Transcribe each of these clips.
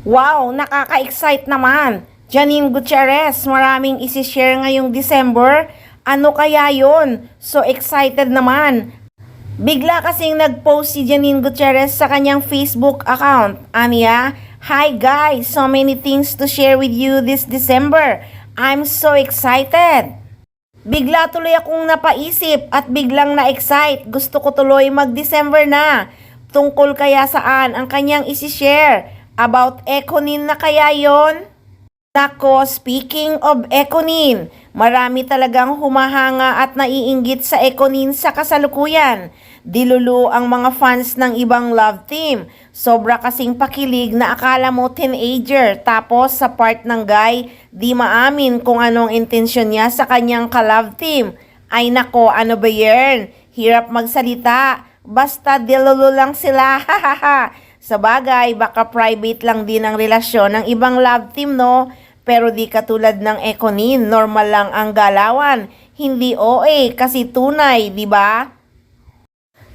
Wow, nakaka-excite naman. Janine Gutierrez, maraming isi-share ngayong December. Ano kaya yon? So excited naman. Bigla kasing nag-post si Janine Gutierrez sa kanyang Facebook account. Aniya, "Hi guys, so many things to share with you this December. I'm so excited." Bigla tuloy akong napaisip at biglang na-excite. Gusto ko tuloy mag-December na. Tungkol kaya saan ang kanyang isi-share? About Econin na kaya yon? Nako, speaking of Econin, marami talagang humahanga at naiinggit sa Econin sa kasalukuyan. Dilulu ang mga fans ng ibang love team. Sobra kasing pakilig na akala mo teenager. Tapos sa part ng guy, di maamin kung anong intensyon niya sa kanyang ka-love team. Ay nako, ano ba yan? Hirap magsalita. Basta dilulu lang sila. Hahaha. Sa bagay, baka private lang din ang relasyon ng ibang love team, no? Pero di katulad ng Econin, normal lang ang galawan. Hindi OA kasi tunay, di ba?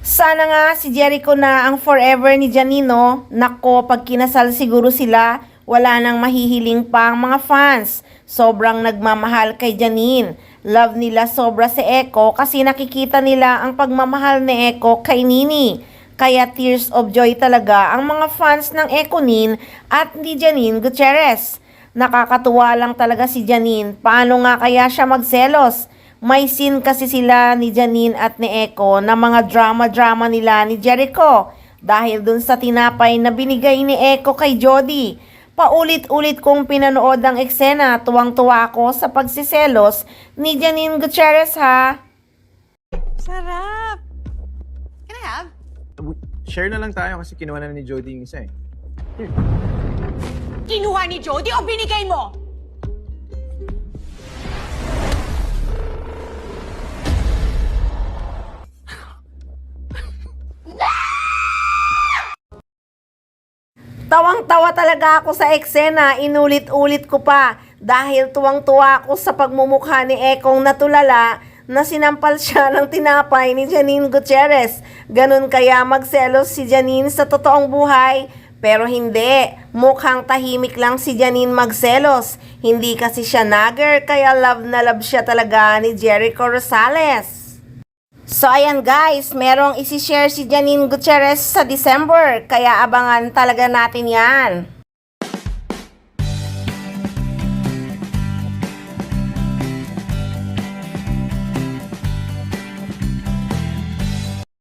Sana nga si Jericho na ang forever ni Janino. Nako, pag kinasal siguro sila, wala nang mahihiling pa ang mga fans. Sobrang nagmamahal kay Janine. Love nila sobra si Eko kasi nakikita nila ang pagmamahal ni Eko kay Nini. Kaya tears of joy talaga ang mga fans ng Econin at ni Janine Gutierrez. Nakakatuwa lang talaga si Janine. Paano nga kaya siya magselos? May scene kasi sila ni Janine at ni Eko na mga drama-drama nila ni Jericho. Dahil dun sa tinapay na binigay ni Eko kay Jody. Paulit-ulit kong pinanood ang eksena. Tuwang-tuwa ako sa pagsiselos ni Janine Gutierrez ha. Sarap! Can I have? Share na lang tayo kasi kinuha na ni Jody yung isa eh. Kinuha ni Jody o binigay mo? Tawang-tawa talaga ako sa eksena, inulit-ulit ko pa dahil tuwang-tuwa ako sa pagmumukha ni Ekong natulala na sinampal siya ng tinapay ni Janine Gutierrez. Ganun kaya magselos si Janine sa totoong buhay? Pero hindi, mukhang tahimik lang si Janine magselos. Hindi kasi siya nagger kaya love na love siya talaga ni Jericho Rosales. So ayan guys, merong isi-share si Janine Gutierrez sa December, kaya abangan talaga natin yan.